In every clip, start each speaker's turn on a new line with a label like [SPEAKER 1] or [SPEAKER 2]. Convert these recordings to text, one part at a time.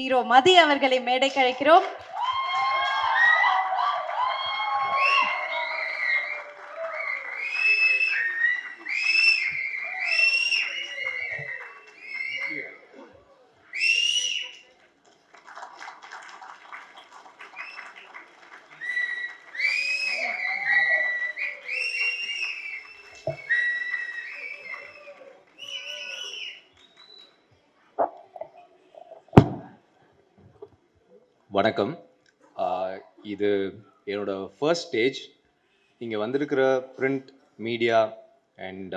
[SPEAKER 1] Hero மதி அவர்களை மேடைக்கு அழைக்கிறோம்.
[SPEAKER 2] வணக்கம். இது என்னோட ஃபர்ஸ்ட் ஸ்டேஜ். இங்கே வந்திருக்கிற print media and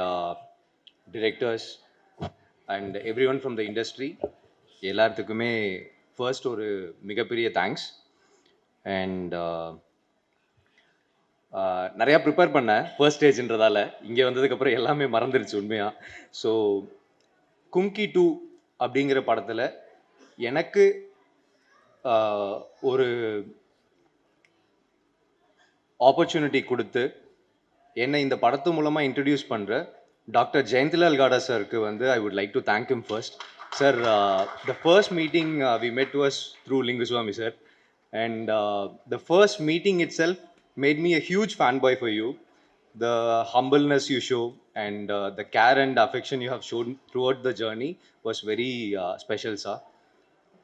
[SPEAKER 2] directors and every one from the industry எல்லாத்துக்குமே ஃபர்ஸ்ட் ஒரு மிகப்பெரிய தேங்க்ஸ். அண்ட் நிறையா ப்ரிப்பேர் பண்ணேன் ஃபர்ஸ்ட் ஸ்டேஜ்ன்றதால. இங்கே வந்ததுக்கப்புறம் எல்லாமே மறந்துருச்சு உண்மையாக. ஸோ கும்கி 2 அப்படிங்கிற படத்தில் எனக்கு ஒரு ஆப்பர்ச்சுனிட்டி கொடுத்து என்னை இந்த படத்து மூலமாக இன்ட்ரடியூஸ் பண்ணுற டாக்டர் ஜெயந்திலால் காடா சருக்கு வந்து I would like to thank him first. Sir, the first meeting we met was through Lingusamy sir, and the first meeting itself made me a huge fanboy for you. The humbleness you show and the care and affection you have shown throughout the journey was very special, sir.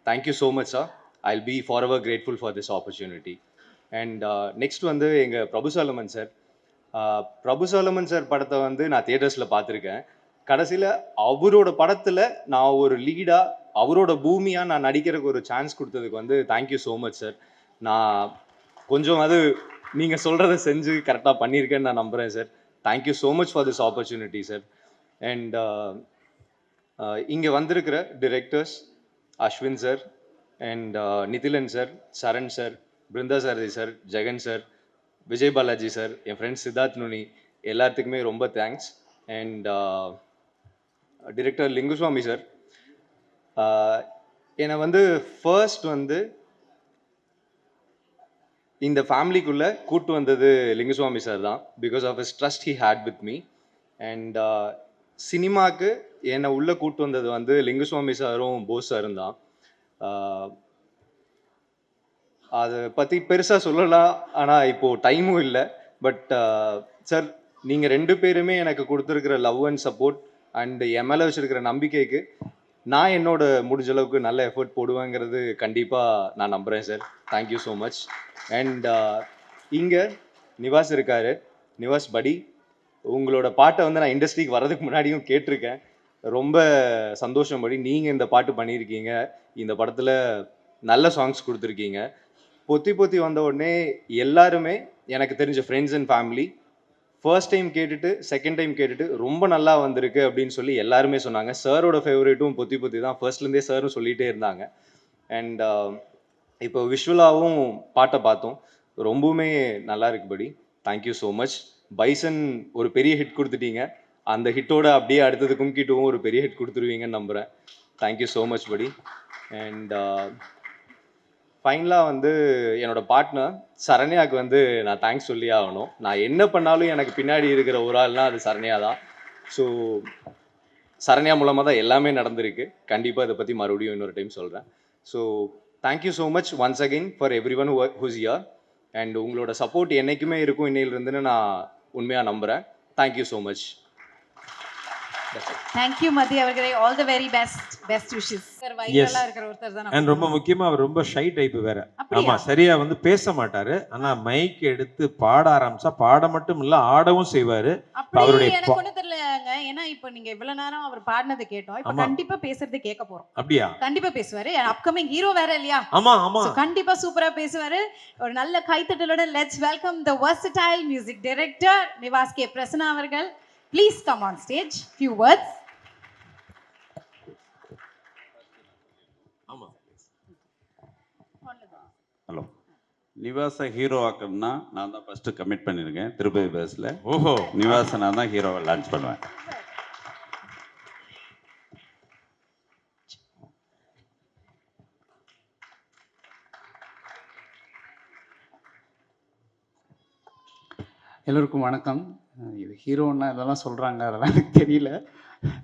[SPEAKER 2] Thank you so much, sir. I'll be forever grateful for this opportunity. And next வந்து எங்கள் பிரபு Solomon sir. பிரபு Solomon sir படத்தை வந்து நான் தியேட்டர்ஸில் பார்த்துருக்கேன். கடைசியில் அவரோட படத்தில் நான் ஒரு லீடாக அவரோட பூமியாக நான் நடிக்கிறதுக்கு ஒரு சான்ஸ் கொடுத்ததுக்கு வந்து தேங்க்யூ ஸோ மச் சார். நான் கொஞ்சம் அது நீங்கள் சொல்கிறத செஞ்சு கரெக்டாக பண்ணியிருக்கேன்னு நான் நம்புகிறேன் sir. Thank you so much for this opportunity sir. And இங்கே வந்திருக்கிற directors Ashwin sir and Nithilan sir, Saran sir, Brinda Sarathi sir, Jegan sir, Vijay Balaji sir, என் ஃப்ரெண்ட்ஸ் சித்தார்த் நுனி எல்லாத்துக்குமே ரொம்ப thanks. And director Lingusamy sir, என்னை வந்து ஃபர்ஸ்ட் வந்து இந்த ஃபேமிலிக்குள்ளே கூட்டு வந்தது லிங்குசுவாமி சார் தான். Because of his trust he had with me. And சினிமாவுக்கு என்னை உள்ளே கூட்டு வந்தது வந்து லிங்குசுவாமி சாரும் போஸ் சாரும் தான். அதை பற்றி பெருசாக சொல்லலாம், ஆனால் இப்போது டைமும் இல்லை. பட் சார், நீங்கள் ரெண்டு பேருமே எனக்கு கொடுத்துருக்கிற லவ் அண்ட் சப்போர்ட் அண்ட் என் மேலே வச்சுருக்கிற நம்பிக்கைக்கு நான் என்னோட முடிஞ்ச அளவுக்கு நல்ல எஃபர்ட் போடுவேங்கிறது கண்டிப்பாக நான் நம்புகிறேன் sir. Thank you so much. And இங்கே நிவாஸ் இருக்கார். நிவாஸ் படி, உங்களோட பாட்டை வந்து நான் இண்டஸ்ட்ரிக்கு வர்றதுக்கு முன்னாடியும் கேட்டிருக்கேன். ரொம்ப சந்தோஷம் படி, நீங்கள் இந்த பாட்டு பண்ணியிருக்கீங்க. இந்த படத்தில் நல்ல சாங்ஸ் கொடுத்துருக்கீங்க. பொத்தி பொத்தி வந்த உடனே எல்லாருமே எனக்கு தெரிஞ்ச friends and family first time கேட்டுட்டு செகண்ட் டைம் கேட்டுட்டு ரொம்ப நல்லா வந்திருக்கு அப்படின்னு சொல்லி எல்லாருமே சொன்னாங்க. சாரோட ஃபேவரேட்டும் பொத்தி பொத்தி தான், ஃபர்ஸ்ட்லேருந்தே சாரும் சொல்லிகிட்டே இருந்தாங்க. அண்ட் இப்போ விஷுவலாகவும் பாட்டை பார்த்தோம், ரொம்பவுமே நல்லா இருக்கு படி. Thank you so much. பைசன் ஒரு பெரிய ஹிட் கொடுத்துட்டீங்க. அந்த ஹிட்டோட அப்படியே அடுத்தது கும்கி 2வும் ஒரு பெரிய ஹிட் கொடுத்துருவீங்கன்னு நம்புகிறேன். தேங்க்யூ ஸோ மச் படி. அண்ட் ஃபைனலாக வந்து என்னோட பார்ட்னர் சரண்யாவுக்கு வந்து நான் தேங்க்ஸ் சொல்லி ஆகணும். நான் என்ன பண்ணாலும் எனக்கு பின்னாடி இருக்கிற ஒரு ஆள்னால் அது சரண்யா தான். ஸோ சரண்யா மூலமாக தான் எல்லாமே நடந்திருக்கு. கண்டிப்பாக இதை பற்றி மறுபடியும் இன்னொரு டைம் சொல்கிறேன். So thank you so much once again for everyone who's here. And உங்களோட சப்போர்ட் என்றைக்குமே இருக்கும் இன்னையிலிருந்துன்னு நான் உண்மையாக நம்புகிறேன். Thank you so much.
[SPEAKER 1] Thank you Mathi அவர்களே. all the very best wishes. Sir வைரலா இருக்கிற ஒருத்தர் தான்.
[SPEAKER 3] and ரொம்ப முக்கியமா அவர் ரொம்ப ஷை டைப் வேற. ஆமா, சரியா வந்து பேச மாட்டாரு. ஆனா மைக் எடுத்து பாட ஆரம்பிச்சா பாட மட்டும் இல்ல ஆடவும் செய்வாரு.
[SPEAKER 1] அவருடைய எனக்கு ஒண்ணு தெரியலங்க. ஏன்னா இப்போ நீங்க இவ்வளவு நேரம் அவர் பாடினது கேட்டோம். இப்போ கண்டிப்பா பேசுறது கேட்க போறோம்.
[SPEAKER 3] அப்படியா?
[SPEAKER 1] கண்டிப்பா பேசுவாரு. அப்கமிங் ஹீரோ வேற இல்லையா?
[SPEAKER 3] ஆமா ஆமா.
[SPEAKER 1] கண்டிப்பா சூப்பரா பேசுவாரு. ஒரு நல்ல கைத்தட்டலோட let's welcome the versatile music director Nivas K Prasanna அவர்கள். Please come on stage. Few words.
[SPEAKER 4] Hello. நிவாஸை ஹீரோ ஆக்கணும்னா நான் தான் ஃபஸ்ட்டு கமிட் பண்ணியிருக்கேன் திருப்பதி பேஸில்.
[SPEAKER 3] ஓஹோ.
[SPEAKER 4] நிவாஸை நான் தான் ஹீரோவை லான்ச் பண்ணுவேன்.
[SPEAKER 5] எல்லோருக்கும் வணக்கம். இது ஹீரோன்னா இதெல்லாம் சொல்கிறாங்க, அதெல்லாம் எனக்கு தெரியல.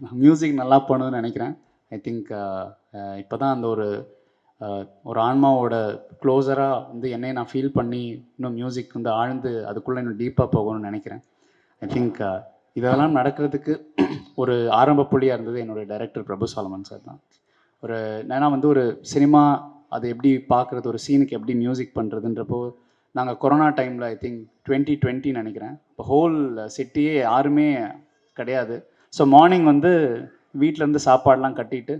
[SPEAKER 5] நான் மியூசிக் நல்லா பண்ணுதுன்னு நினைக்கிறேன். ஐ திங்க் இப்போ தான் அந்த ஒரு ஒரு ஆன்மாவோட க்ளோஸராக வந்து என்னை நான் ஃபீல் பண்ணி இன்னும் மியூசிக் வந்து ஆழ்ந்து அதுக்குள்ளே இன்னும் டீப்பாக போகணும்னு நினைக்கிறேன். ஐ திங்க் இதெல்லாம் நடக்கிறதுக்கு ஒரு ஆரம்ப புள்ளியாக இருந்தது என்னுடைய டைரக்டர் பிரபு சாலமன் சார் தான். ஏன்னா வந்து ஒரு சினிமா அதை எப்படி பார்க்குறது, ஒரு சீனுக்கு எப்படி மியூசிக் பண்ணுறதுன்றப்போ நாங்கள் கொரோனா டைமில் ஐ திங்க் 2020 நினைக்கிறேன், இப்போ ஹோல் சிட்டியே யாருமே கிடையாது. ஸோ மார்னிங் வந்து வீட்டிலேருந்து சாப்பாடெலாம் கட்டிட்டு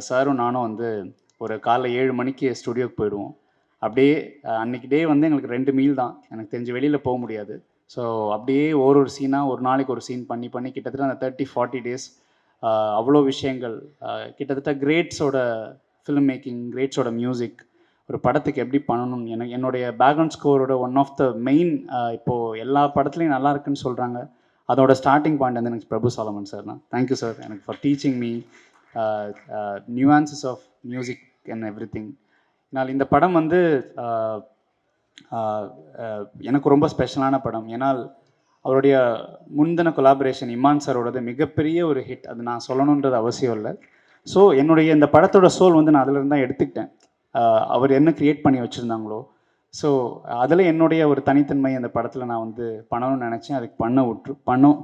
[SPEAKER 5] சாரும் நானும் வந்து ஒரு காலைல 7 மணிக்கு ஸ்டுடியோக்கு போயிடுவோம். அப்படியே அன்றைக்கி டே வந்து எங்களுக்கு 2 மீல் தான், எனக்கு தெரிஞ்சு வெளியில் போக முடியாது. ஸோ அப்படியே ஒரு சீனாக ஒரு நாளைக்கு ஒரு சீன் பண்ணி பண்ணி கிட்டத்தட்ட அந்த 30-40 டேஸ் அவ்வளோ விஷயங்கள், கிட்டத்தட்ட கிரேட்ஸோட ஃபிலிம் மேக்கிங், கிரேட்ஸோட மியூசிக், ஒரு படத்துக்கு எப்படி பண்ணணும், என்னுடைய பேக்ரவுண்ட் ஸ்கோரோட ஒன் ஆஃப் த மெயின், இப்போது எல்லா படத்துலையும் நல்லா இருக்குன்னு சொல்கிறாங்க, அதோட ஸ்டார்டிங் பாயிண்ட் வந்து எனக்கு பிரபு சாலமன் சார் தான். தேங்க்யூ சார் எனக்கு for teaching me nuances of music and everything. நான் இந்த படம் வந்து எனக்கு ரொம்ப ஸ்பெஷலான படம். ஏன்னால் அவருடைய முந்தின கொலாபரேஷன் இமான் சாரோடது மிகப்பெரிய ஒரு ஹிட், அது நான் சொல்லணுன்றது அவசியம் இல்லை. ஸோ என்னுடைய இந்த படத்தோட சோல் வந்து நான் அதில் தான் எடுத்துக்கிட்டேன், அவர் என்ன க்ரியேட் பண்ணி வச்சுருந்தாங்களோ. ஸோ அதில் என்னுடைய ஒரு தனித்தன்மை அந்த படத்தில் நான் வந்து பண்ணணும்னு நினச்சேன், அதுக்கு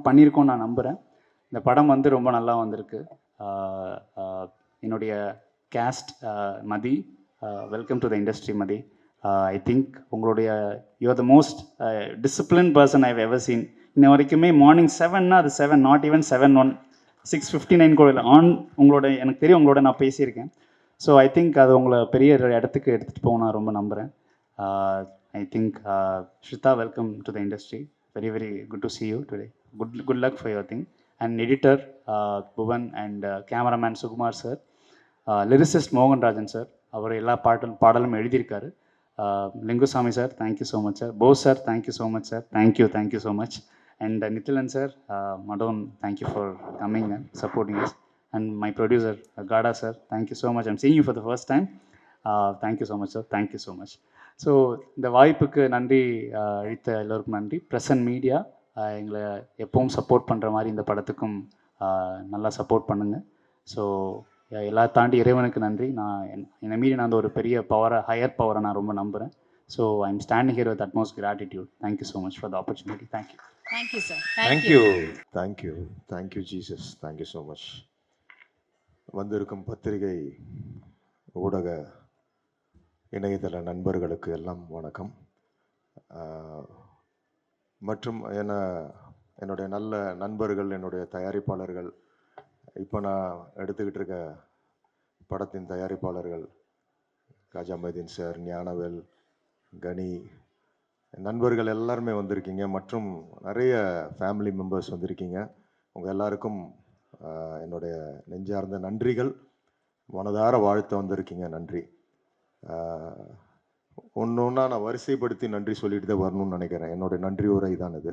[SPEAKER 5] பண்ணியிருக்கோன்னு நான் நம்புகிறேன். இந்த படம் வந்து ரொம்ப நல்லா வந்திருக்கு. என்னுடைய cast Mathi, welcome to the industry Mathi. I think உங்களுடைய you're the most discipline person I have ever seen. இன்ன வரைக்குமே மார்னிங் 7னா அது 7, நாட் ஈவன் 7:01, 6:59 கூட இல்லை ஆன். உங்களோட எனக்கு தெரியும், உங்களோட நான் பேசியிருக்கேன். ஸோ ஐ திங்க் அது உங்களை பெரிய இடத்துக்கு எடுத்துகிட்டு போக நான் ரொம்ப நம்புகிறேன். I think Sritha, welcome to the industry. Very very good to see you today. Good luck for your thing. And editor Bhuvan and cameraman Sukumar sir, lyricist Mohanrajan sir, அவர் எல்லா பாடலும் எழுதியிருக்காரு. Lingusamy sir, thank you so much sir. Bose sir, thank you so much sir. Thank you so much. And Nithilan sir, Madonne, thank you for coming and supporting us. And my producer Gada sir, thank you so much. I'm seeing you for the first time. Thank you so much sir, thank you so much. So இந்த வாய்ப்புக்கு நன்றி அளித்த எல்லோருக்கும் நன்றி. Present media எங்களை எப்பவும் support பண்ணுற மாதிரி இந்த படத்துக்கும் நல்லா சப்போர்ட் பண்ணுங்கள். ஸோ எல்லா தாண்டி இறைவனுக்கு நன்றி. என்னை மீறி நான் ஒரு பெரிய பவரை, ஹையர் பவரை நான் ரொம்ப நம்புகிறேன். So I am standing here with utmost gratitude. Thank you so much for the opportunity. Thank you.
[SPEAKER 1] Thank you sir.
[SPEAKER 6] Thank you Jesus. Thank you so much. வந்திருக்கும் பத்திரிகை, ஊடக, இணையதள நண்பர்களுக்கு எல்லாம் வணக்கம். மற்றும் என்னுடைய நல்ல நண்பர்கள், என்னுடைய தயாரிப்பாளர்கள், இப்போ நான் எடுத்துக்கிட்டு இருக்க படத்தின் தயாரிப்பாளர்கள் காஜா மைதீன் சார், ஞானவேல், கனி, நண்பர்கள் எல்லாருமே வந்திருக்கீங்க. மற்றும் நிறைய ஃபேமிலி மெம்பர்ஸ் வந்திருக்கீங்க. உங்கள் எல்லாருக்கும் என்னுடைய நெஞ்சார்ந்த நன்றிகள், மனதார வாழ்த்த வந்திருக்கீங்க. நன்றி. ஒன்று ஒன்றா நான் வரிசைப்படுத்தி நன்றி சொல்லிட்டு தான் வரணும்னு நினைக்கிறேன். என்னுடைய நன்றி உரை தான் இது.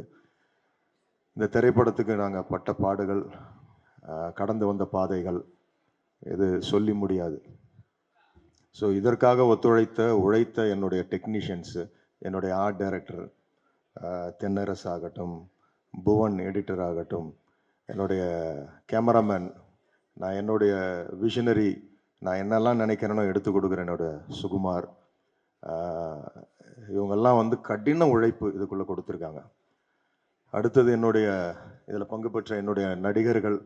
[SPEAKER 6] இந்த திரைப்படத்துக்கு நாங்கள் பட்ட பாடுகள், கடந்து வந்த பாதைகள், இது சொல்லி முடியாது. ஸோ இதற்காக உழைத்த என்னுடைய டெக்னீஷியன்ஸு, என்னுடைய ஆர்ட் டைரக்டர் தென்னரசு ஆகட்டும், புவன் எடிட்டர் ஆகட்டும், என்னுடைய கேமராமேன், நான் என்னுடைய விஷனரி, நான் என்னெல்லாம் நினைக்கிறேனோ எடுத்து கொடுக்குறேன் என்னோட சுகுமார், இவங்கெல்லாம் வந்து கடின உழைப்பு இதுக்குள்ளே கொடுத்துருக்காங்க. அடுத்தது இதில் பங்கு பெற்ற என்னுடைய நடிகர்கள்,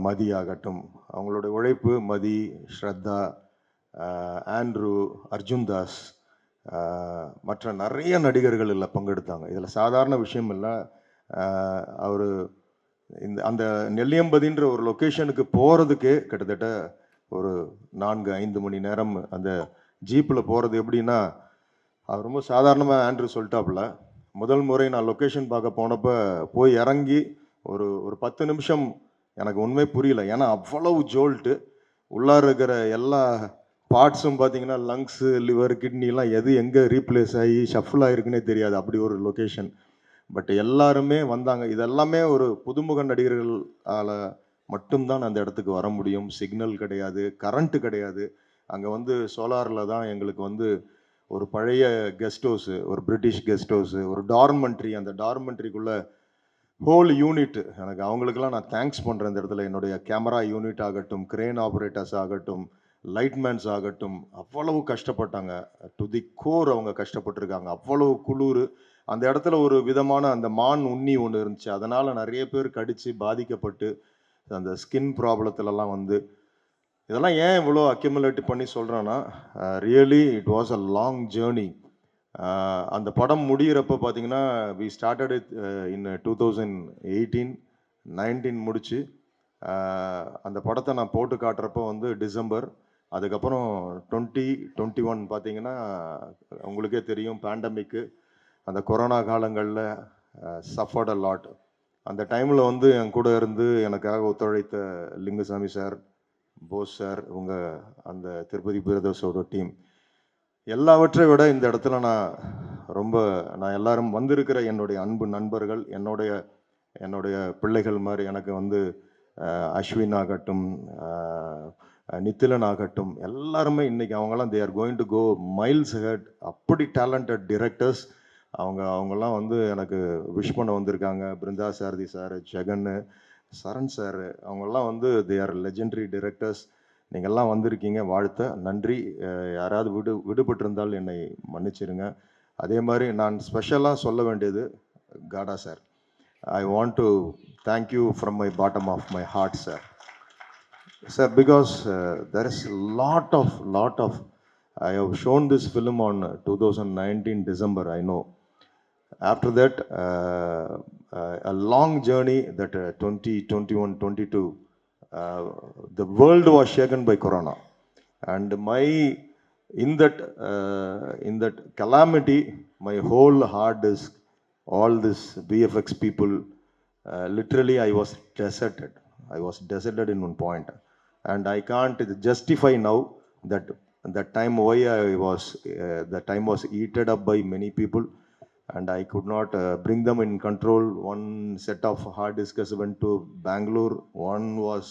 [SPEAKER 6] மதி ஆகட்டும், அவங்களுடைய உழைப்பு, மதி, ஸ்ரத்தா, ஆண்ட்ரூ, அர்ஜுன் தாஸ், மற்ற நிறைய நடிகர்கள் இதில் பங்கெடுத்தாங்க. இதில் சாதாரண விஷயம் இல்லை. அவர் அந்த நெல்லியம்பதின்ற ஒரு லொக்கேஷனுக்கு போகிறதுக்கே கிட்டத்தட்ட ஒரு 4-5 மணி நேரம் அந்த ஜீப்பில் போகிறது. எப்படின்னா, அவர் ரொம்ப சாதாரணமாக ஆண்ட்ரூ சொல்லிட்டாப்புல, முதல் முறை நான் லொக்கேஷன் பார்க்க போனப்போ போய் இறங்கி ஒரு 10 நிமிஷம் எனக்கு உண்மை புரியல. ஏன்னா அவ்வளவு ஜோல்ட்டு, உள்ளார இருக்கிற எல்லா பார்ட்ஸும் பார்த்தீங்கன்னா லங்ஸு, லிவர், கிட்னிலாம் எது எங்கே ரீப்ளேஸ் ஆகி ஷஃபிள் ஆகிருக்குன்னே தெரியாது, அப்படி ஒரு லொக்கேஷன். பட் எல்லாருமே வந்தாங்க. இதெல்லாமே ஒரு புதுமுக நடிகர்களால் மட்டும்தான் அந்த இடத்துக்கு வர முடியும். சிக்னல் கிடையாது, கரண்ட்டு கிடையாது. அங்கே வந்து சோலாரில் தான் எங்களுக்கு ஒரு பழைய கெஸ்ட் ஹவுஸு, ஒரு பிரிட்டிஷ் கெஸ்ட் ஹவுஸு, ஒரு டார்மெண்ட்ரி, அந்த டார்மெண்ட்ரிக்குள்ளே ஹோல் யூனிட், எனக்கு அவங்களுக்கெல்லாம் நான் தேங்க்ஸ் பண்ணுறேன் இந்த இடத்துல. என்னுடைய கேமரா யூனிட் ஆகட்டும், கிரேன் ஆப்ரேட்டர்ஸ் ஆகட்டும், லைட்மேன்ஸ் ஆகட்டும், அவ்வளவு கஷ்டப்பட்டாங்க. டு தி கோர் அவங்க கஷ்டப்பட்டிருக்காங்க. அவ்வளவு குளிர். அந்த இடத்துல ஒரு விதமான அந்த மான் உண்ணி ஒன்று இருந்துச்சு. அதனால் நிறைய பேர் கடித்து பாதிக்கப்பட்டு அந்த ஸ்கின் ப்ராப்ளத்துலலாம் வந்து இதெல்லாம் ஏன் இவ்வளோ அக்யூமுலேட் பண்ணி சொல்கிறேன்னா, really it was a long journey. அந்த படம் முடிகிறப்ப பார்த்தீங்கன்னா வி ஸ்டார்டட் இன் 2018, 19 முடிச்சு அந்த படத்தை நான் போட்டு காட்டுறப்போ வந்து டிசம்பர். அதுக்கப்புறம் 2021 பார்த்தீங்கன்னா உங்களுக்கே தெரியும், பேண்டமிக்கு, அந்த கொரோனா காலங்களில் சஃபர்ட் அ லாட். அந்த டைமில் வந்து என் கூட இருந்து எனக்காக ஒத்துழைத்த லிங்குசாமி சார், போஸ் சார், இவங்க அந்த திருப்பதி பிரதர்ஸோட டீம், எல்லாவற்றை விட இந்த இடத்துல நான் எல்லாரும் வந்திருக்கிற என்னுடைய அன்பு நண்பர்கள், என்னுடைய பிள்ளைகள் மாதிரி எனக்கு வந்து அஸ்வின் ஆகட்டும், நித்திலன் ஆகட்டும், எல்லாருமே இன்னைக்கு அவங்கெல்லாம் they are going to go miles ahead. அப்படி டேலண்டட் டிரெக்டர்ஸ் அவங்கெல்லாம் வந்து எனக்கு விஷ் பண்ண வந்திருக்காங்க. பிருந்தா சாரதி சார், ஜெகன், சரண் சார், அவங்கெல்லாம் வந்து தே ஆர் லெஜெண்டரி டிரெக்டர்ஸ். நீங்கள்லாம் வந்திருக்கீங்க, வாழ்த்த நன்றி. யாராவது விடுபட்டிருந்தால் என்னை மன்னிச்சிருங்க. அதே மாதிரி நான் ஸ்பெஷலாக சொல்ல வேண்டியது காடா sir. I want to thank you from my bottom of my heart, sir. Sir, because there is lot of, I have shown this film on 2019 December, I know. After that, a long journey that 2021, 22, the world was shaken by Corona. And in that calamity, my whole hard disk, all this VFX people, literally I was deserted. In one point, and I can't justify now that time why that time was eaten up by many people, and I could not bring them in control. One set of hard disks went to Bangalore. One was,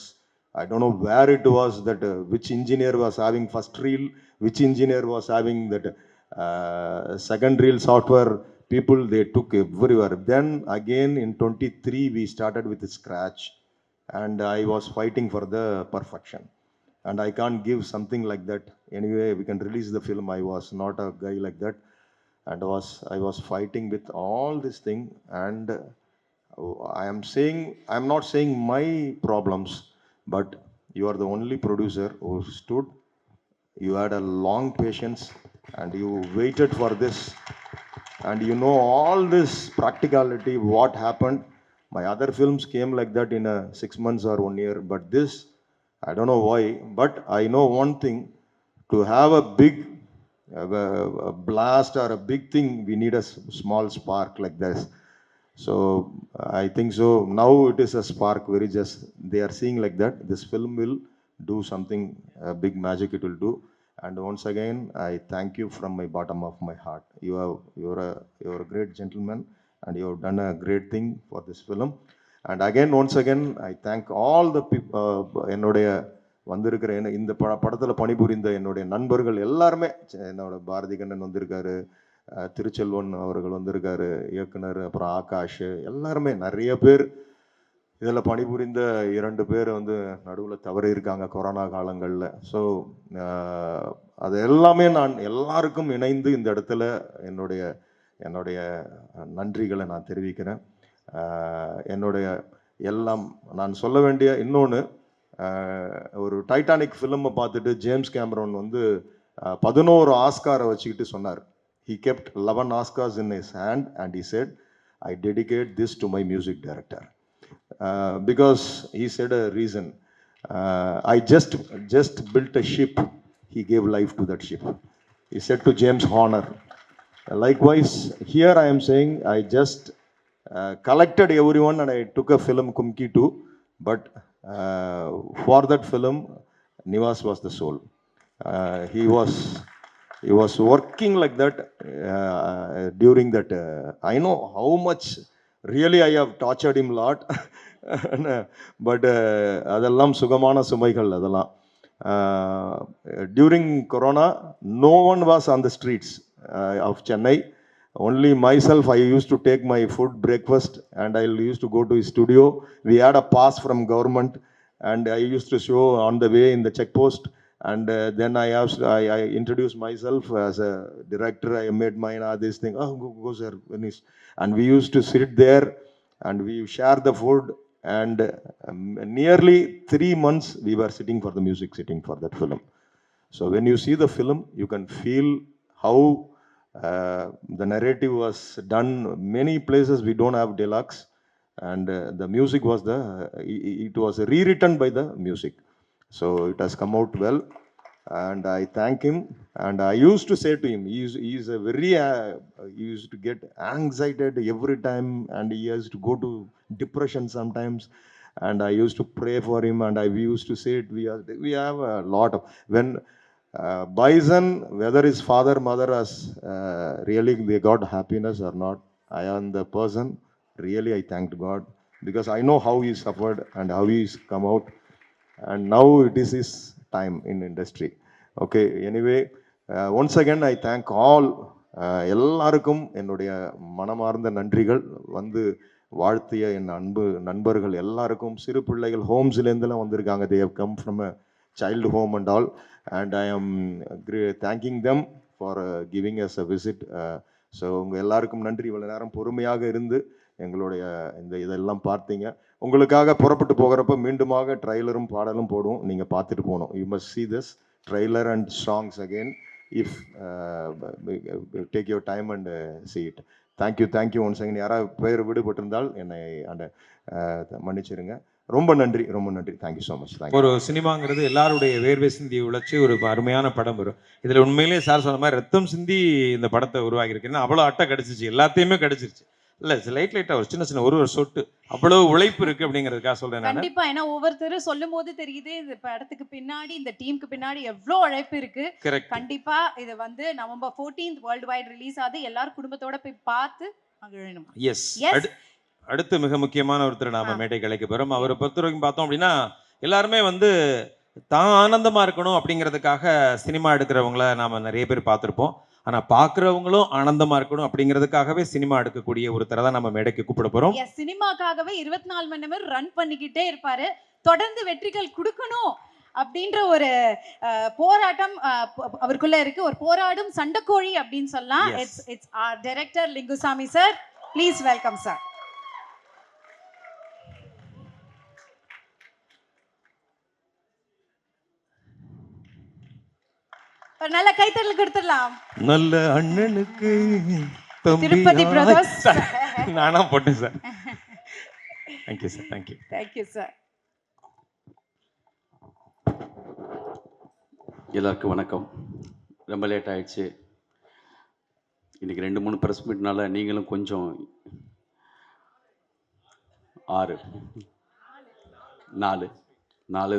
[SPEAKER 6] I don't know where it was, that which engineer was having first reel, which engineer was having that second reel software. People, they took everywhere. Then again in 23 we started with scratch, and I was fighting for the perfection, and I can't give something like that. Anyway, we can release the film. I was not a guy like that, and I was fighting with all this thing. And I'm not saying my problems, but you are the only producer who stood. You had a long patience, and you waited for this. And you know all this practicality, what happened. My other films came like that in 6 months or 1 year, but this, I don't know why, but I know one thing: to have a big a blast or a big thing, we need a small spark like this. So I think so now it is a spark, very just they are seeing like that. This film will do something, big magic it will do. And once again, I thank you from my bottom of my heart. You're a great gentleman, and you have done a great thing for this film. And again, once again, I thank all the people. என்னுடைய வந்திருக்கிற இந்த படத்தில் பணிபுரிந்த என்னுடைய நண்பர்கள் எல்லாருமே. என்னோட பாரதி கண்ணன் வந்திருக்காரு, திருச்செல்வன் அவர்கள் வந்திருக்காரு, இயக்குனர், அப்புறம் ஆகாஷ், எல்லாருமே நிறைய பேர். இதில் பணிபுரிந்த 2 பேர் வந்து நடுவில் தவறி இருக்காங்க கொரோனா காலங்களில். ஸோ அது எல்லாமே நான் எல்லாருக்கும் இணைந்து இந்த இடத்துல என்னுடைய நன்றிகளை நான் தெரிவிக்கிறேன். என்னுடைய எல்லாம் நான் சொல்ல வேண்டிய இன்னொன்று, ஒரு டைட்டானிக் ஃபிலிமை பார்த்துட்டு ஜேம்ஸ் கேமரோன் வந்து 11 ஆஸ்காரை வச்சுக்கிட்டு சொன்னார். He kept 11 Oscars in his hand, and he said, I dedicate this to my music director. Because he said a reason. I just built a ship. He gave life to that ship. He said to James Horner. Likewise, here I am saying, I just collected everyone, and I took a film, Kumki 2. But for that film, Nivas was the soul. He was working like that during that. I know how much really I have tortured him a lot. But அதெல்லாம் சுகமான சுமைகள் அதெல்லாம். During Corona, no one was on the streets of Chennai. Only myself, I used to take my food, breakfast, and I used to go to his studio. We had a pass from government, and I used to show on the way in the check post, And then I introduced myself as a director. I made mine, this thing. Oh, go sir. And we used to sit there and we share the food. And nearly 3 months we were sitting for the music, sitting for that film. So when you see the film, you can feel how the narrative was done. Many places we don't have deluxe, and the music was it was rewritten by the music. So it has come out well, and I thank him. And I used to say to him, he's a very he used to get anxiety every time, and he has to go to depression sometimes. And I used to pray for him, and we used to say it. We have a lot of when. Bison, whether his father, mother has really they got happiness or not, I am the person. Really, I thanked God because I know how he suffered and how he's come out, and now it is his time in industry. Okay, anyway, once again I thank all. எல்லாருக்கும் என்னுடைய மனமார்ந்த நன்றிகள். வந்து வாழ்த்திய என் அன்பு நண்பர்கள் எல்லாருக்கும், சிறு பிள்ளைகள் ஹோம்ஸ்லேருந்துலாம் வந்திருக்காங்க. they have come from a child home and all, and I am thanking them for giving us a visit. So உங்கள் எல்லாருக்கும் நன்றி. இவ்வளோ நேரம் பொறுமையாக இருந்து எங்களுடைய இதெல்லாம் பார்த்தீங்க. உங்களுக்காக புறப்பட்டு போகிறப்ப மீண்டுமாக ட்ரைலரும் பாடலும் போடுவோம், நீங்கள் பார்த்துட்டு போகணும். You must see this trailer and songs again if take your time and see it. Thank you once again. யாராவது பேர் விடுபட்டிருந்தால் என்னை அந்த மன்னிச்சிருங்க. ரொம்ப நன்றி தேங்க்யூ ஸோ மச்.
[SPEAKER 3] ஒரு சினிமாங்கிறது எல்லாருடைய வேர்வை சிந்தி உழைச்சி ஒரு அருமையான படம் வரும். இதில் உண்மையிலேயே சார் சொன்ன மாதிரி ரத்தம் சிந்தி இந்த படத்தை உருவாகியிருக்குன்னா அவ்வளோ அட்டை கிடச்சிச்சு, எல்லாத்தையுமே கிடச்சிருச்சு. இல்லை லைட்டாக ஒரு சின்ன ஒரு சொட்டு அவ்வளோ உழைப்பு இருக்கு அப்படிங்கிறதுக்காக சொல்றேன்.
[SPEAKER 1] கண்டிப்பா, ஏன்னா ஒவ்வொருத்தரும் சொல்லும் போது தெரியுது இந்த படத்துக்கு பின்னாடி, இந்த டீமுக்கு பின்னாடி எவ்வளோ உழைப்பு இருக்கு. கண்டிப்பா இது வந்து November 14th world wide release ஆகுது. எல்லாரும் குடும்பத்தோட போய் பார்த்து மகிழணும்.
[SPEAKER 3] எஸ். அடுத்து மிக முக்கியமான ஒருத்தர் நாம மேடைக்கு அழைக்க போறோம். அவரை பொறுத்த வரைக்கும் பார்த்தோம் அப்படின்னா எல்லாருமே வந்து தான் ஆனந்தமா இருக்கணும் அப்படிங்கிறதுக்காக சினிமா எடுக்கிறவங்கள நாம நிறைய பேர் பார்த்துருப்போம். ஆனா பாக்குறவங்களும் ஆனந்தமா இருக்கணும் அப்படிங்கிறதுக்காகவே சினிமா எடுக்கக்கூடிய ஒருத்தரை தான் நம்ம மேடைக்கு கூப்பிட போறோம்.
[SPEAKER 1] சினிமாக்காகவே 24 மணி நேரம் ரன் பண்ணிக்கிட்டே இருப்பாரு. தொடர்ந்து வெற்றிகள் கொடுக்கணும் அப்படின்ற ஒரு போராட்டம் அவருக்குள்ள இருக்கு. ஒரு போராடும் சண்டைக்கோழி அப்படின்னு சொல்லலாம். It's our director Lingusamy sir. Please welcome sir. ஒரு நல்ல கைத்தட்டல் கொடுத்துடலாம்.
[SPEAKER 3] நல்ல அண்ணனுக்கு
[SPEAKER 1] திருப்பதி பிரதர்ஸ்.
[SPEAKER 3] நானா போட்டேன் sir. Thank you sir.
[SPEAKER 1] Thank you sir.
[SPEAKER 4] எல்லாருக்கும் வணக்கம். ரொம்ப லேட் ஆயிடுச்சு. இன்னைக்கு 2-3 ப்ரெஸ் மீட்னால நீங்களும் கொஞ்சம் 4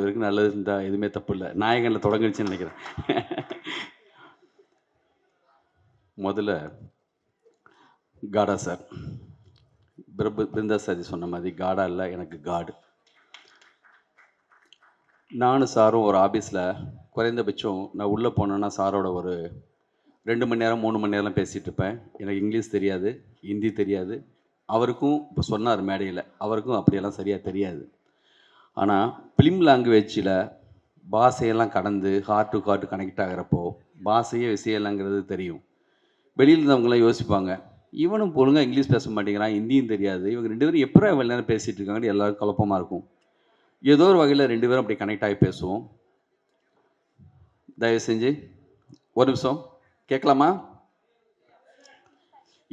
[SPEAKER 4] வரைக்கும் நல்லது இருந்தால் எதுவுமே தப்பு இல்லை. நாயகனில் தொடங்கிடுச்சுன்னு நினைக்கிறேன். முதல்ல காடா சார், பிருந்தா சாதி சொன்ன மாதிரி காடா இல்லை, எனக்கு காடு. நானும் சாரும் ஒரு ஆஃபீஸில் குறைந்தபட்சம் நான் உள்ளே போனேன்னா சாரோட ஒரு 2 மணி நேரம் 3 மணி நேரம் பேசிகிட்டு இருப்பேன். எனக்கு இங்கிலீஷ் தெரியாது, ஹிந்தி தெரியாது. அவருக்கும் இப்போ சொன்னார் மேடையில், அவருக்கும் அப்படியெல்லாம் சரியாக தெரியாது. ஆனால் ஃபிலிம் லாங்குவேஜில் பாஷையெல்லாம் கடந்து ஹார்ட் டு ஹார்ட் கனெக்ட் ஆகிறப்போ பாஷையே விஷயம் இல்லைங்கிறது தெரியும். வெளியில் இருந்தவங்களாம் யோசிப்பாங்க, இவனும் ஒழுங்காக இங்கிலீஷ் பேச மாட்டேங்கிறான், ஹிந்தியும் தெரியாது, இவங்க 2 பேரும் எப்போ இவ்வளோ நேரம் பேசிகிட்டு இருக்காங்கன்னு எல்லாரும் குழப்பமாக இருக்கும். ஏதோ ஒரு வகையில் 2 பேரும் அப்படி கனெக்ட் ஆகி பேசுவோம். தயவு செஞ்சு ஒரு நிமிஷம் கேட்கலாமா?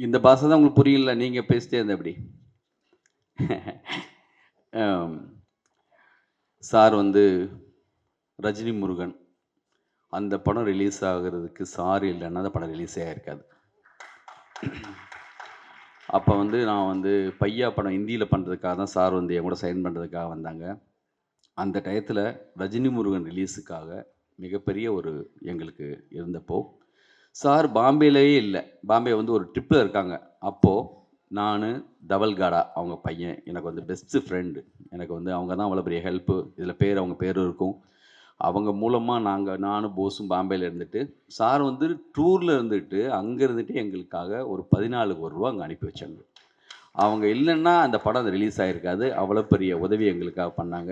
[SPEAKER 4] இந்த பாஷை தான் உங்களுக்கு புரியல, நீங்கள் பேசிட்டே இருந்த அப்படி. சார் வந்து ரஜினி முருகன் அந்த படம் ரிலீஸ் ஆகிறதுக்கு சார் இல்லைன்னா அந்த படம் ரிலீஸே ஆகிருக்காது. அப்போ வந்து நான் வந்து பையா படம் ஹிந்தியில் பண்ணுறதுக்காக தான் சார் வந்து என் கூட சைன் பண்ணுறதுக்காக வந்தாங்க. அந்த டயத்தில் ரஜினி முருகன் ரிலீஸுக்காக மிகப்பெரிய ஒரு எங்களுக்கு இருந்தப்போ சார் பாம்பேலேயே இல்லை, பாம்பே வந்து ஒரு ட்ரிப்பில் இருக்காங்க. அப்போது நான் தவல்காடா அவங்க பையன் எனக்கு வந்து பெஸ்ட்டு ஃப்ரெண்டு. எனக்கு வந்து அவங்க தான் அவ்வளோ பெரிய ஹெல்ப்பு. இதில் அவங்க பேர் இருக்கும். அவங்க மூலமாக நானும் போஸும் பாம்பேயில் இருந்துட்டு சார் வந்து டூரில் இருந்துட்டு அங்கே இருந்துட்டு எங்களுக்காக ஒரு 14 கோடி ரூபா அங்கே அனுப்பி வச்சாங்க. அவங்க இல்லைன்னா அந்த படம் அது ரிலீஸ் ஆகிருக்காது. அவ்வளோ பெரிய உதவி எங்களுக்காக பண்ணாங்க.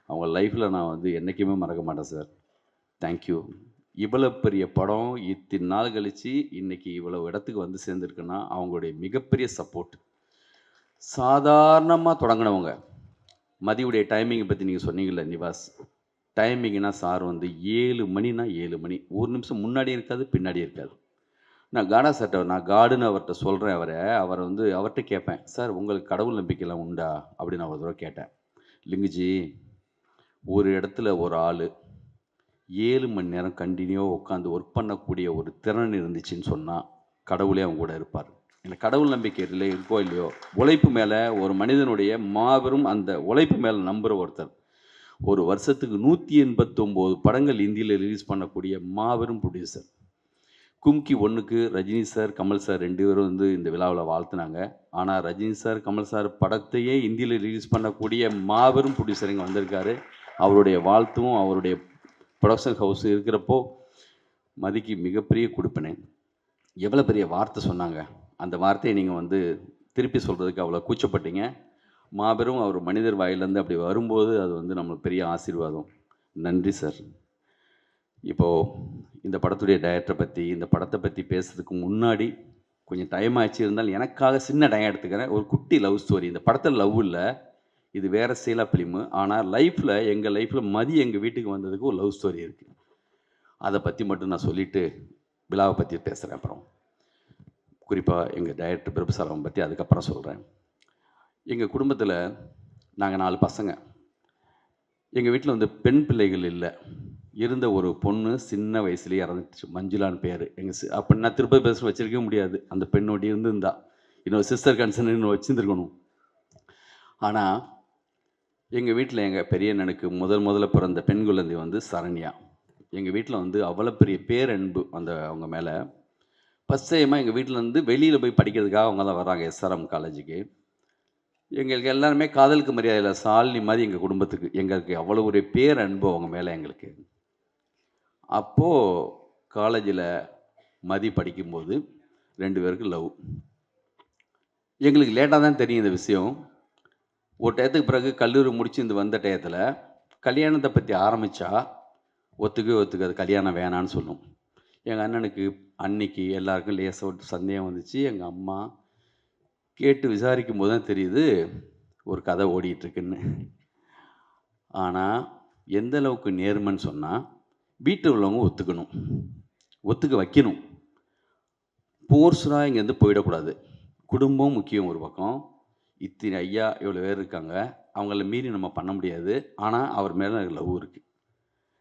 [SPEAKER 4] அவங்க லைஃப்பில் நான் வந்து என்றைக்குமே மறக்க மாட்டேன் சார். தேங்க்யூ. இவ்வளோ பெரிய படம் இத்தனை நாள் கழித்து இன்னைக்கு இவ்வளோ இடத்துக்கு வந்து சேர்ந்துருக்குன்னா அவங்களுடைய மிகப்பெரிய சப்போர்ட். சாதாரணமாக தொடங்கினவங்க. மதியுடைய டைமிங்கை பற்றி நீங்கள் சொன்னீங்கல்ல நிவாஸ், டைமிங்னா சார் வந்து 7 மணினா 7 மணி, ஒரு நிமிஷம் முன்னாடி இருக்காது பின்னாடி இருக்காது. நான் காடா சார்ட்ட, நான் காடுன்னு அவர்கிட்ட சொல்கிறேன். அவரை வந்து அவர்கிட்ட கேட்பேன், சார் உங்களுக்கு கடவுள் நம்பிக்கைலாம் உண்டா அப்படின்னு நான் ஒரு தடவை கேட்டேன். லிங்குஜி, ஒரு இடத்துல ஒரு ஆள் 7 மணி நேரம் கண்டினியூவாக உட்காந்து ஒர்க் பண்ணக்கூடிய ஒரு திறன் இருந்துச்சுன்னு சொன்னால் கடவுளே அவங்க கூட இருப்பார். எனக்கு கடவுள் நம்பிக்கை இல்லை இருக்கோ இல்லையோ, உழைப்பு மேலே ஒரு மனிதனுடைய மாபெரும் அந்த உழைப்பு மேலே நம்புகிற ஒருத்தர். ஒரு வருஷத்துக்கு 189 படங்கள் இந்தியில் ரிலீஸ் பண்ணக்கூடிய மாபெரும் ப்ரொடியூசர். கும்கி 1க்கு ரஜினி சார், கமல் சார் 2 பேரும் வந்து இந்த விழாவில் வாழ்த்துனாங்க. ஆனால் ரஜினி சார், கமல் சார் படத்தையே இந்தியில் ரிலீஸ் பண்ணக்கூடிய மாபெரும் ப்ரொடியூசர் இங்கே வந்திருக்காரு. அவருடைய வாழ்த்தும் அவருடைய ப்ரொடக்ஷன் ஹவுஸ் இருக்கிறப்போ மதிக்கு மிகப்பெரிய கொடுப்பினேன். எவ்வளோ பெரிய வார்த்தை சொன்னாங்க, அந்த வார்த்தையை நீங்கள் வந்து திருப்பி சொல்கிறதுக்கு அவ்வளோ கூச்சப்பட்டீங்க. மாபெரும் அவர் மனிதர் வாயிலேருந்து அப்படி வரும்போது அது வந்து நம்மளுக்கு பெரிய ஆசீர்வாதம். நன்றி சார். இப்போது இந்த படத்துடைய டைரக்டரை பற்றி, இந்த படத்தை பற்றி பேசுறதுக்கு முன்னாடி கொஞ்சம் டைம் ஆச்சு, இருந்தாலும் எனக்காக சின்ன டைம் எடுத்துக்கிறேன். ஒரு குட்டி லவ் ஸ்டோரி. இந்த படத்தில் லவ் இல்லை, இது வேறு சீலா ஃபிலிமு. ஆனால் லைஃப்பில், எங்கள் லைஃப்பில் மதி எங்கள் வீட்டுக்கு வந்ததுக்கு ஒரு லவ் ஸ்டோரி இருக்குது. அதை பற்றி மட்டும் நான் சொல்லிவிட்டு விழாவை பற்றி பேசுகிறேன். அப்புறம் குறிப்பாக எங்கள் டைரக்டர் பிரபுசாரம் பற்றி அதுக்கப்புறம் சொல்கிறேன். எங்கள் குடும்பத்தில் நாங்கள் 4 பசங்க. எங்கள் வீட்டில் வந்து பெண் பிள்ளைகள் இல்லை. இருந்த ஒரு பொண்ணு சின்ன வயசுலேயே இறந்துச்சு, மஞ்சுளான்னு பேர். அப்போ நான் திருப்பதி பேச வச்சிருக்கவே முடியாது. அந்த பெண்ணோடி இருந்திருந்தா இன்னொரு சிஸ்டர் கன்சர்ன் இன்னும் வச்சுருந்துருக்கணும். ஆனால் எங்கள் வீட்டில் எங்கள் பெரிய அண்ணனுக்கு முதல்ல பிறந்த பெண் குழந்தை வந்து சரண்யா. எங்கள் வீட்டில் வந்து அவ்வளோ பெரிய பேரன்பு அவங்க மேலே. ஃபஸ்ட் டைமாக எங்கள் வீட்டில் வந்து வெளியில் போய் படிக்கிறதுக்காக அவங்க தான் வர்றாங்க SRM காலேஜுக்கு. எங்களுக்கு எல்லாருமே காதலுக்கு மரியாதையில் சாலினி மாதிரி எங்கள் குடும்பத்துக்கு, எங்களுக்கு அவ்வளோ ஒரு பேரன்பு அவங்க மேலே எங்களுக்கு. அப்போது காலேஜில் மதி படிக்கும்போது 2 பேருக்கு லவ். எங்களுக்கு லேட்டாக தான் தெரியும் இந்த விஷயம். ஒரு டயத்துக்கு பிறகு கல்லூரி முடிச்சு இந்த வந்த டயத்தில் கல்யாணத்தை பற்றி ஆரம்பித்தா ஒத்துக்காது, கல்யாணம் வேணான்னு சொல்லும். எங்கள் அண்ணனுக்கு அன்னைக்கு எல்லாருக்கும் லேசாக ஒரு சந்தேகம் வந்துச்சு. எங்கள் அம்மா கேட்டு விசாரிக்கும் போது தான் தெரியுது ஒரு கதை ஓடிட்டுருக்குன்னு. ஆனால் எந்த அளவுக்கு நேர்மைன்னு சொன்னால், வீட்டில் உள்ளவங்க ஒத்துக்க வைக்கணும். போர்ஸ்டாக இங்கேருந்து போயிடக்கூடாது. குடும்பம் முக்கியம் ஒரு பக்கம். இத்தனை ஐயா இவ்வளோ பேர் இருக்காங்க, அவங்கள மீறி நம்ம பண்ண முடியாது. ஆனால் அவர் மேலே எனக்கு லவ் இருக்குது.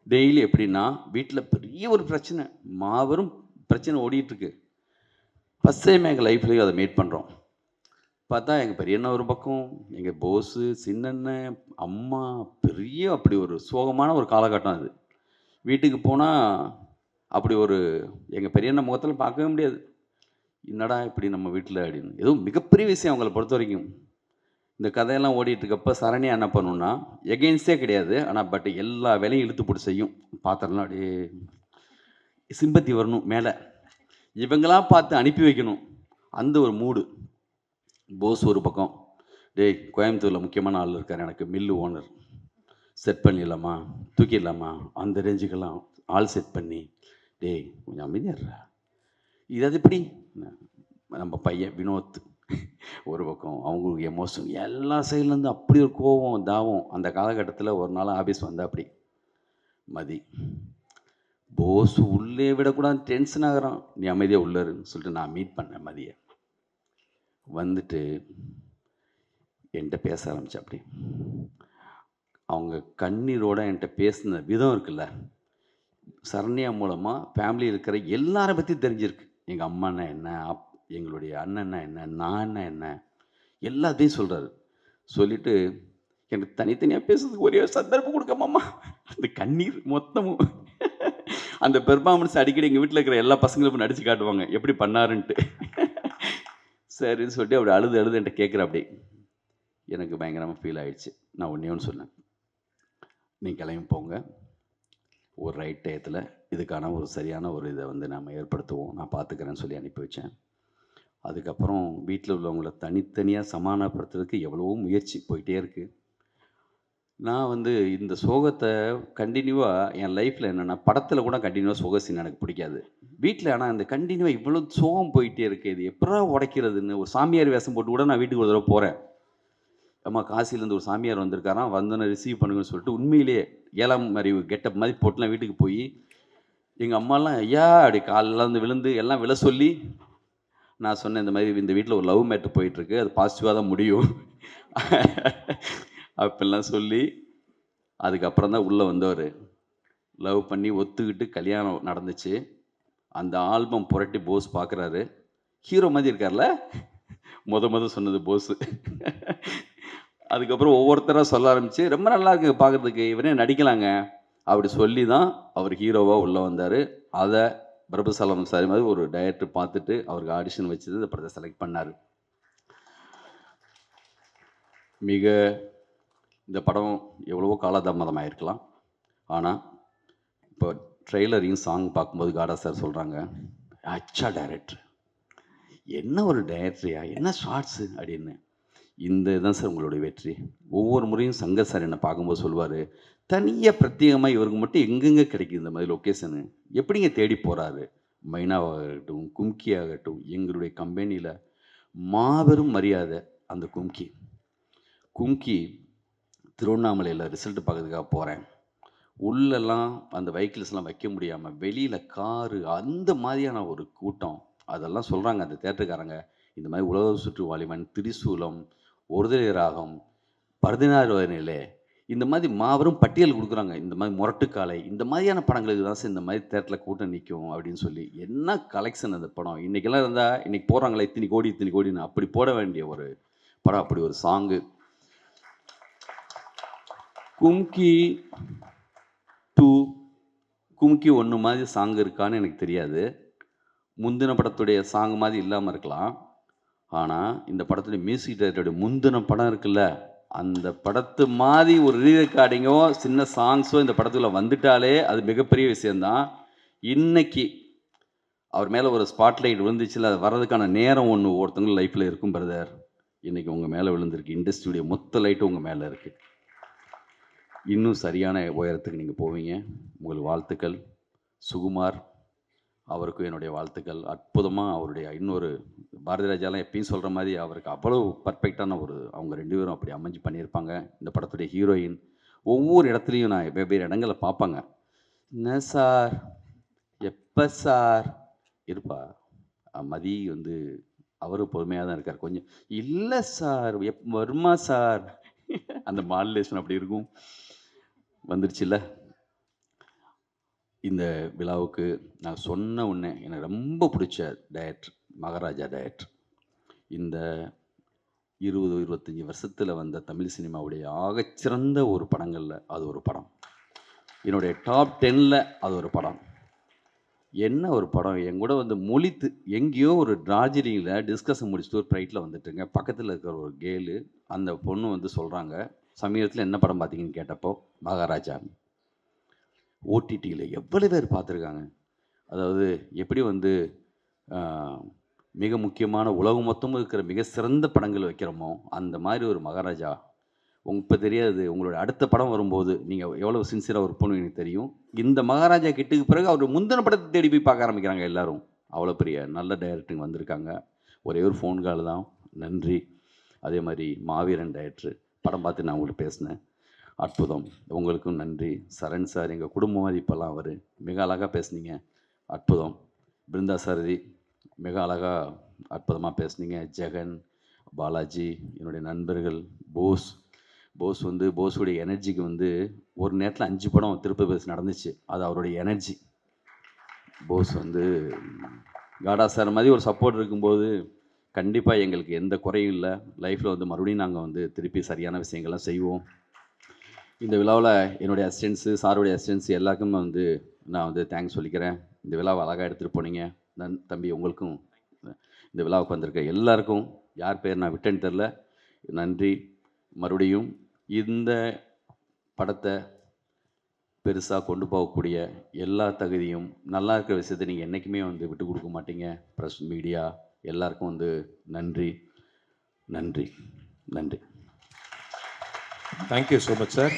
[SPEAKER 4] டெய்லி எப்படின்னா, வீட்டில் பெரிய ஒரு பிரச்சனை, மாபெரும் பிரச்சனை ஓடிட்டுருக்கு. ஃபஸ்ட் டைம் எங்கள் லைஃப்லேயும் அதை மீட் பண்ணுறோம். பார்த்தா எங்கள் பெரியண்ணன் ஒரு பக்கம், எங்கள் போஸு, சின்னண்ணன், அம்மா, பெரிய அப்படி ஒரு சோகமான ஒரு காலகட்டம் அது. வீட்டுக்கு போனால் அப்படி ஒரு எங்கள் பெரியண்ணன் முகத்தில் பார்க்கவே முடியாது. என்னடா இப்படி நம்ம வீட்டில் அப்படின்னு. ஏதோ மிகப்பெரிய விஷயம் அவங்கள பொறுத்த வரைக்கும். இந்த கதையெல்லாம் ஓடிட்டுருக்கப்போ சரண்யா என்ன பண்ணுன்னா, எகெயின்ஸ்டே கிடையாது, ஆனால் பட் எல்லா வேலையும் இழுத்து போட்டு செய்யும். பாத்திரம்லாம் அப்படியே சிம்பத்தி வரணும் மேலே, இவங்களாம் பார்த்து அனுப்பி வைக்கணும். அந்த ஒரு மூடு. போஸ் ஒரு பக்கம், டேய் கோயம்புத்தூரில் முக்கியமான ஆள் இருக்கார், எனக்கு மில்லு ஓனர், செட் பண்ணிடலாமா, தூக்கிடலாமா, அந்த ரேஞ்சுக்கெல்லாம் ஆள் செட் பண்ணி, டேய் கொஞ்சம் அமைதியாடுறா, இது அது எப்படி. நம்ம பையன் வினோத் ஒரு பக்கம், அவங்களுக்கு எமோஷன், எல்லா சைட்லேருந்து அப்படி ஒரு கோபம் தாவம். அந்த காலகட்டத்தில் ஒரு நாள் ஆஃபீஸ் வந்தால் அப்படி மதி, போஸ் உள்ளே விடக்கூடாது, டென்ஷன் ஆகிறான், நீ அமைதியாக உள்ளருன்னு சொல்லிட்டு நான் மீட் பண்ணேன் மதியை. வந்துட்டு என்கிட்ட பேச ஆரம்பித்தேன். அப்படி அவங்க கண்ணீரோடு என்கிட்ட பேசின விதம் இருக்குல்ல, சரண்யா மூலமாக ஃபேமிலி இருக்கிற எல்லாரை பற்றி தெரிஞ்சிருக்கு. எங்கள் அம்மானா என்ன, எங்களுடைய அண்ணன்னா என்ன, நான் என்ன எல்லாத்தையும் சொல்கிறாரு. சொல்லிவிட்டு எனக்கு தனித்தனியாக பேசுறதுக்கு ஒரே ஒரு சந்தர்ப்பம் கொடுக்காமம்மா, அந்த கண்ணீர் மொத்தமும் அந்த பெர்ஃபார்மன்ஸ் அடிக்கடி எங்கள் வீட்டில் இருக்கிற எல்லா பசங்களும் நடித்து காட்டுவாங்க எப்படி பண்ணாருன்ட்டு. சரின்னு சொல்லிட்டு அப்படி அழுது என்கிட்ட கேட்குற. அப்படி எனக்கு பயங்கரமாக ஃபீல் ஆகிடுச்சு. நான் ஒன்று சொன்னேன், நீங்கள் கிளம்பி போங்க, ஒரு ரைட் டயத்தில் இதுக்கான ஒரு சரியான ஒரு இதை வந்து நாம் ஏற்படுத்துவோம், நான் பார்த்துக்கிறேன்னு சொல்லி அனுப்பி வச்சேன். அதுக்கப்புறம் வீட்டில் உள்ளவங்கள தனித்தனியாக சமாதானப்படுத்துறதுக்கு எவ்வளவோ முயற்சி போயிட்டே இருக்குது. நான் வந்து இந்த சோகத்தை கண்டினியூவாக என் லைஃப்பில் என்னென்னா படத்தில் கூட கண்டினியூவாக சோக சீன் எனக்கு பிடிக்காது. வீட்டில் ஆனால் அந்த கண்டினியூவாக இவ்வளோ சோகம் போயிட்டே இருக்கு, இது எப்படா உடைக்கிறதுன்னு ஒரு சாமியார் வேஷம் போட்டு கூட நான் வீட்டுக்கு ஒரு தடவை போகிறேன். அம்மா காசிலேருந்து ஒரு சாமியார் வந்திருக்காராம், வந்தோன்னே ரிசீவ் பண்ணுங்கன்னு சொல்லிட்டு உண்மையிலேயே 7ஆம் அறிவு கெட்டப் மாதிரி போட்டுலாம் வீட்டுக்கு போய் எங்கள் அம்மாலாம் ஐயா அப்படி காலில் வந்து விழுந்து எல்லாம் விழ சொல்லி நான் சொன்னேன், இந்த மாதிரி இந்த வீட்டில் ஒரு லவ் மேட்ரு போயிட்டுருக்கு, அது பாசிட்டிவாக தான் முடியும் அப்படிலாம் சொல்லி அதுக்கப்புறம் தான் உள்ளே வந்தவர். லவ் பண்ணி ஒத்துக்கிட்டு கல்யாணம் நடந்துச்சு. அந்த ஆல்பம் புரட்டி போஸ் பார்க்குறாரு, ஹீரோ மாதிரி இருக்கார்ல, முத சொன்னது போஸு. அதுக்கப்புறம் ஒவ்வொருத்தராக சொல்ல ஆரம்பிச்சு, ரொம்ப நல்லா இருக்கு பார்க்குறதுக்கு, இவரே நடிக்கலாங்க அப்படி சொல்லி தான் அவர் ஹீரோவாக உள்ளே வந்தார். அதை பிரபுசலம் சாரி மாதிரி ஒரு டைரக்டர் பார்த்துட்டு அவருக்கு ஆடிஷன் வச்சது இந்த படத்தை செலக்ட் பண்ணார். மிக இந்த படம் எவ்வளவோ காலதாமதம் ஆகிருக்கலாம், ஆனால் இப்போ ட்ரெய்லரையும் சாங் பார்க்கும்போது காடா சார் சொல்கிறாங்க, அச்சா டைரக்டர், என்ன ஒரு டைரக்டரியா, என்ன ஷார்ட்ஸு அப்படின்னு. இந்த இதுதான் சார் உங்களுடைய வெற்றி. ஒவ்வொரு முறையும் சங்கர் சார் என்னை பார்க்கும்போது சொல்லுவார், தனியாக பிரத்யேகமாக இவருக்கு மட்டும் எங்கெங்கே கிடைக்குது இந்த மாதிரி லொக்கேஷனு, எப்படிங்க தேடி போகிறாரு. மைனாவாகட்டும் கும்கி ஆகட்டும், எங்களுடைய கம்பெனியில் மாபெரும் மரியாதை அந்த கும்கி திருவண்ணாமலையில் ரிசல்ட் பார்க்கறதுக்காக போகிறேன். உள்ளெல்லாம் அந்த வெஹிக்கிள்ஸ்லாம் வைக்க முடியாமல் வெளியில் காரு, அந்த மாதிரியான ஒரு கூட்டம். அதெல்லாம் சொல்கிறாங்க அந்த தேட்டருக்காரங்க, இந்த மாதிரி உலக சுற்று வாலிபன், திரிசூலம், ஒருதலை ராகம், 16 நிலை, இந்த மாதிரி மாபெரும் பட்டியல் கொடுக்குறாங்க. இந்த மாதிரி முரட்டுக்காலை, இந்த மாதிரியான படங்களுக்கு தான் சார் இந்த மாதிரி தேட்டரில் கூட்டம் நிற்கும் அப்படின்னு சொல்லி. என்ன கலெக்ஷன் அந்த படம். இன்றைக்கெல்லாம் இருந்தால் இன்றைக்கி போடுறாங்களே இத்தனி கோடின்னு அப்படி போட வேண்டிய ஒரு படம். அப்படி ஒரு சாங்கு. கும்கி 2, கும்கி 1 மாதிரி சாங் இருக்கான்னு எனக்கு தெரியாது. முந்தின படத்துடைய சாங் மாதிரி இல்லாமல் இருக்கலாம். ஆனால் இந்த படத்துடைய மியூசிக் டைரக்டருடைய முந்தின படம் இருக்குல்ல, அந்த படத்து மாதிரி ஒரு ரீ ரெக்கார்டிங்கோ சின்ன சாங்ஸோ இந்த படத்துக்குள்ள வந்துட்டாலே அது மிகப்பெரிய விஷயந்தான். இன்னைக்கு அவர் மேலே ஒரு ஸ்பாட்லைட் விழுந்துச்சுல, அது வர்றதுக்கான நேரம் ஒன்று ஒருத்தவங்க லைஃப்பில் இருக்கும் பிரதர். இன்றைக்கி உங்கள் மேலே விழுந்திருக்கு, இண்டஸ்ட்ரியுடைய மொத்த லைட்டும் உங்கள் மேலே இருக்குது. இன்னும் சரியான உயரத்துக்கு நீங்கள் போவீங்க. உங்களுக்கு வாழ்த்துக்கள். சுகுமார் அவருக்கும் என்னுடைய வாழ்த்துக்கள். அற்புதமாக அவருடைய இன்னொரு பாரதி ராஜாலாம் எப்பயும் சொல்கிற மாதிரி அவருக்கு அவ்வளோ பர்ஃபெக்டான ஒரு, அவங்க 2 பேரும் அப்படி அமைஞ்சு பண்ணியிருப்பாங்க. இந்த படத்துடைய ஹீரோயின் ஒவ்வொரு இடத்துலையும் நான் வெவ்வேறு இடங்களில் பார்ப்பாங்க. என்ன சார், எப்போ சார் இருப்பா. மதி வந்து அவரும் பொறுமையாக தான் இருக்கார். கொஞ்சம் இல்லை சார் வருமா சார், அந்த மாடுலேஷன் அப்படி இருக்கும். வந்துருச்சுல்ல. இந்த விழாவுக்கு நான் சொன்ன உடனே எனக்கு ரொம்ப பிடிச்ச டைரக்டர் மகாராஜா டைரக்டர். இந்த 20-25 வருஷத்தில் வந்த தமிழ் சினிமாவுடைய ஆகச்சிறந்த ஒரு படங்களில் அது ஒரு படம். என்னுடைய டாப் 10ல் அது ஒரு படம். என்ன ஒரு படம். என் கூட வந்து மொழித்து எங்கேயோ ஒரு டார்ஜிலிங்கில் டிஸ்கஷன் முடிச்சுட்டு ஒரு ஃப்ளைட்டில் வந்துட்டுங்க, பக்கத்தில் இருக்கிற ஒரு கேலு அந்த பொண்ணு வந்து சொல்கிறாங்க, சமீபத்தில் என்ன படம் பார்த்தீங்கன்னு கேட்டப்போ மகாராஜா. ஓடிடியில் எவ்வளோ பேர் பார்த்துருக்காங்க. அதாவது எப்படி வந்து மிக முக்கியமான உலகம் மொத்தமும் இருக்கிற மிக சிறந்த படங்கள் வைக்கிறோமோ அந்த மாதிரி ஒரு மகாராஜா. இப்போ தெரியாது, உங்களோட அடுத்த படம் வரும்போது நீங்கள் எவ்வளோ சின்சியராக ஒர்க் பண்ணுவீங்க எனக்கு தெரியும். இந்த மகாராஜா கிட்டுக்கு பிறகு அவர் முந்தின படத்தை தேடி போய் பார்க்க ஆரம்பிக்கிறாங்க எல்லாரும். அவ்வளோ பெரிய நல்ல டைரக்டருங்க வந்திருக்காங்க. ஒரே ஒரு ஃபோன் கால் தான், நன்றி. அதே மாதிரி மாவீரன் டைரக்டர் படம் பார்த்து நான் உங்கள்கிட்ட பேசினேன், அற்புதம். உங்களுக்கும் நன்றி. சரண் சார் எங்கள் குடும்ப மாதிரி இப்போல்லாம் அவர் மிக அழகாக பேசுனீங்க, அற்புதம். பிருந்தா சாரதி மிக அழகாக அற்புதமாக பேசுனீங்க. ஜெகன், பாலாஜி, என்னுடைய நண்பர்கள், போஸ் வந்து போஸுடைய எனர்ஜிக்கு வந்து ஒரு நேரத்தில் 5 படம் திருப்ப பேச நடந்துச்சு. அது அவருடைய எனர்ஜி. போஸ் வந்து காடா சார் மாதிரி ஒரு சப்போர்ட் இருக்கும்போது கண்டிப்பாக எங்களுக்கு எந்த குறையும் இல்லை. லைஃப்பில் வந்து மறுபடியும் நாங்கள் வந்து திருப்பி சரியான விஷயங்கள்லாம் செய்வோம். இந்த விழாவில் என்னுடைய அசிஸ்டன்ஸு, சாருடைய அசிஸ்டன்ஸு எல்லாருக்குமே வந்து நான் வந்து தேங்க்ஸ் சொல்லிக்கிறேன். இந்த விழாவை அழகாக எடுத்துகிட்டு போனீங்க. தம்பி உங்களுக்கும், இந்த விழாவுக்கு வந்திருக்க எல்லாருக்கும், யார் பேர் நான் விட்டேன்னு தெரில, நன்றி. மறுபடியும் இந்த படத்தை பெருசாக கொண்டு போகக்கூடிய எல்லா தகுதியும், நல்லா இருக்கிற விஷயத்தை நீங்கள் என்றைக்குமே வந்து விட்டு கொடுக்க மாட்டீங்க. ப்ரெஸ், மீடியா எல்லாருக்கும் வந்து நன்றி.
[SPEAKER 3] Thank you so much sir.